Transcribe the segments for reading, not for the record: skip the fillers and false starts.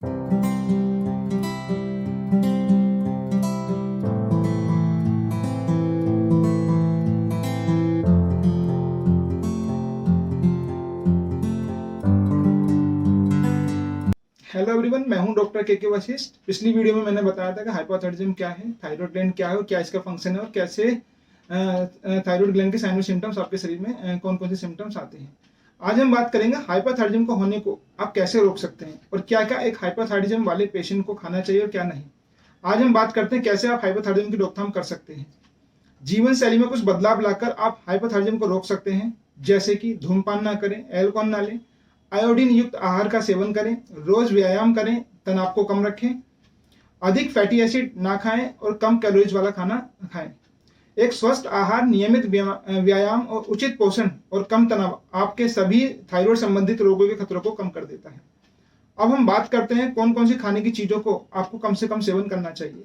Hello everyone, मैं हूं doctor के वशिष्ठ। पिछली वीडियो में मैंने बताया था कि हाइपोथायरॉयडिज्म क्या है, थायराइड ग्लैंड क्या है और क्या इसका फंक्शन है और कैसे थायराइड ग्लैंड के साइन और सिम्टम्स आपके शरीर में कौन कौन से सिम्टम्स आते हैं। आज हम बात करेंगे हाइपोथायरॉयडिज्म को होने को आप कैसे रोक सकते हैं और क्या क्या एक हाइपोथायरॉयडिज्म वाले पेशेंट को खाना चाहिए और क्या नहीं। आज हम बात करते हैं कैसे आप हाइपोथायरॉयडिज्म की रोकथाम कर सकते हैं। जीवन शैली में कुछ बदलाव लाकर आप हाइपोथायरॉयडिज्म को रोक सकते हैं, जैसे कि धूम्रपान ना करें, अल्कोहल ना लें, आयोडीन युक्त आहार का सेवन करें, रोज व्यायाम करें, तनाव को कम रखें, अधिक फैटी एसिड ना खाएं और कम कैलोरीज वाला खाना खाएं। एक स्वस्थ आहार, नियमित व्यायाम और उचित पोषण और कम तनाव आपके सभी थायराइड संबंधित रोगों के खतरों को कम कर देता है। अब हम बात करते हैं कौन कौन सी खाने की चीजों को आपको कम से कम सेवन करना चाहिए,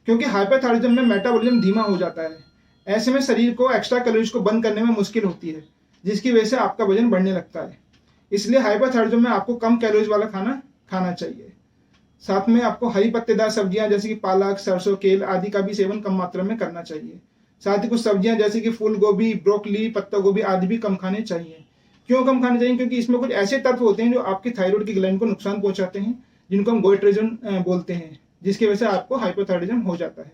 क्योंकि हाइपोथायरॉयडिज्म में मेटाबॉलिज्म धीमा हो जाता है। ऐसे में शरीर को एक्स्ट्रा कैलोरीज को बर्न करने में मुश्किल होती है, जिसकी वजह से आपका वजन बढ़ने लगता है। इसलिए हाइपोथायरॉयडिज्म में आपको कम कैलोरीज वाला खाना खाना चाहिए। साथ में आपको हरी पत्तेदार सब्जियां जैसे कि पालक, सरसों, केल आदि का भी सेवन कम मात्रा में करना चाहिए। साथ ही कुछ सब्जियां जैसे कि फूल गोभी, ब्रोकली, पत्ता गोभी आदि भी कम खाने चाहिए। क्यों कम खाने चाहिए? क्योंकि इसमें कुछ ऐसे तत्व होते हैं जो आपकी थायराइड की ग्लैंड को नुकसान पहुंचाते हैं, जिनको हम गोइट्रोजन बोलते हैं, जिसकी वजह से आपको हाइपोथायरॉयडिज्म हो जाता है।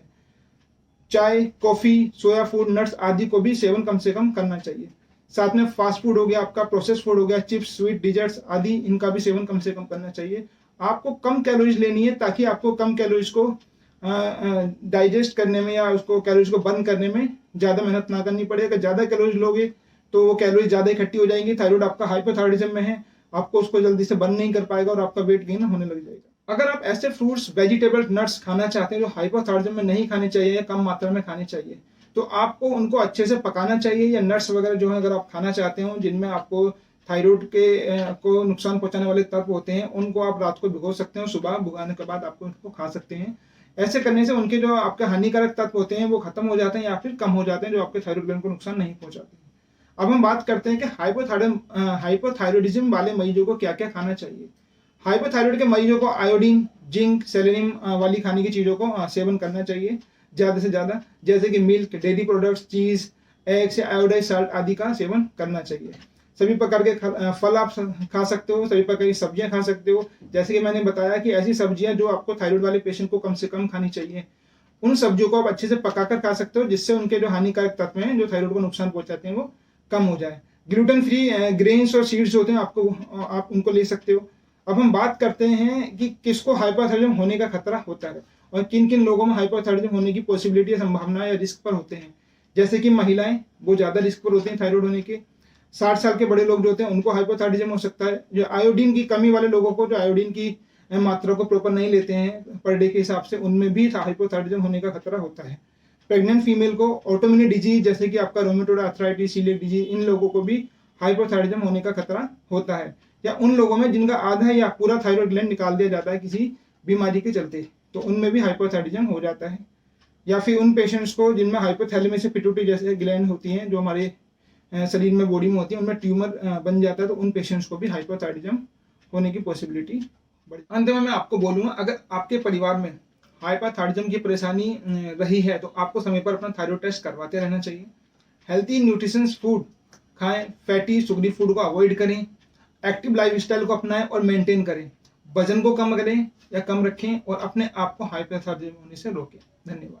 चाय, कॉफी, सोया फूड, नट्स आदि को भी सेवन कम से कम करना चाहिए। साथ में फास्ट फूड हो गया, आपका प्रोसेस फूड हो गया, चिप्स, स्वीट, डिजर्ट्स आदि, इनका भी सेवन कम से कम करना चाहिए। आपको कम कैलोरीज लेनी है ताकि आपको कम कैलोरीज को डाइजेस्ट करने में या उसको कैलोरीज को बर्न करने में ज़्यादा मेहनत ना करनी पड़े। अगर ज़्यादा कैलोरीज लोगे तो वो कैलोरीज ज़्यादा इकट्ठी हो जाएंगी। थायराइड आपका हाइपोथायरॉयडिज्म में है, आपको उसको जल्दी से बर्न नहीं कर पाएगा और आपका वेट गेन होने लग जाएगा। अगर आप ऐसे फ्रूट्स, वेजिटेबल, नट्स खाना चाहते हैं जो हाइपोथायरॉयडिज्म में नहीं खाने चाहिए या कम मात्रा में खाने चाहिए, तो आपको उनको अच्छे से पकाना चाहिए। या नट्स वगैरह जो है अगर आप खाना चाहते हो जिनमें आपको थायराइड के को नुकसान पहुंचाने वाले तत्व होते हैं, उनको आप रात को भिगो सकते हैं और सुबह भुगाने के बाद आपको उनको खा सकते हैं। ऐसे करने से उनके जो आपके हानिकारक तत्व होते हैं वो खत्म हो जाते हैं या फिर कम हो जाते हैं, जो आपके थायराइड ग्लैंड को नुकसान नहीं पहुंचाते हैं। अब हम बात करते हैं कि हाइपोथायरॉयडिज्म वाले मरीजों को क्या क्या खाना चाहिए। हाइपोथायराइड के मरीजों को आयोडीन, जिंक, सेलेनियम वाली खाने की चीजों को सेवन करना चाहिए ज्यादा से ज्यादा, जैसे कि मिल्क, डेयरी प्रोडक्ट्स, चीज, एग्स या आयोडाइज साल्ट आदि का सेवन करना चाहिए। सभी प्रकार के फल आप खा सकते हो, सभी प्रकार की सब्जियां खा सकते हो। जैसे कि मैंने बताया कि ऐसी सब्जियां जो आपको थायराइड वाले पेशेंट को कम से कम खानी चाहिए, उन सब्जियों को आप अच्छे से पकाकर खा सकते हो, जिससे उनके जो हानिकारक तत्व हैं जो थायराइड को नुकसान पहुंचाते हैं वो कम हो जाए। ग्लूटेन फ्री ग्रेन्स और सीड्स होते हैं, आप उनको ले सकते हो। अब हम बात करते हैं कि किसको हाइपोथायरॉयडिज्म होने का खतरा होता है और किन किन लोगों में हाइपोथायरॉयडिज्म होने की पॉसिबिलिटी या संभावना या रिस्क पर होते हैं। जैसे कि महिलाएं, वो ज्यादा रिस्क पर होते हैं थायराइड होने के। 60 साल के बड़े लोग जो होते हैं उनको हाइपोथायरॉयडिज्म हो सकता है। जो आयोडीन की कमी वाले लोगों को, जो आयोडीन की मात्रा को प्रॉपर नहीं लेते हैं पर डे के हिसाब से, उनमें भी हाइपोथायरॉयडिज्म होने का खतरा होता है। प्रेग्नेंट फीमेल को, ऑटोइम्यून डिजीज जैसे कि आपका रोमेटोइड आर्थराइटिस, सीलिएक डिजीज, इन लोगों को भी हाइपोथायरॉयडिज्म होने का खतरा होता है। या उन लोगों में जिनका आधा या पूरा थायराइड ग्लैंड निकाल दिया जाता है किसी बीमारी के चलते, तो उनमें भी हाइपोथायरॉयडिज्म हो जाता है। या फिर उन पेशेंट्स को जिनमें हाइपोथैलेमस या पिट्यूटरी जैसे ग्लैंड होती हैं जो हमारे शरीर में, बॉडी में होती है, उनमें ट्यूमर बन जाता है, तो उन पेशेंट्स को भी हाइपोथायरॉयडिज्म होने की पॉसिबिलिटी बढ़ी। अंत में मैं आपको बोलूँगा, अगर आपके परिवार में हाइपोथायरॉयडिज्म की परेशानी रही है तो आपको समय पर अपना थायराइड टेस्ट करवाते रहना चाहिए। हेल्थी न्यूट्रिशंस फूड खाएं, फैटी शुगरी फूड को अवॉइड करें, एक्टिव लाइफस्टाइल को अपनाएं और मेंटेन करें, वजन को कम करें या कम रखें और अपने आप को हाइपोथायरॉयडिज्म होने से रोकें। धन्यवाद।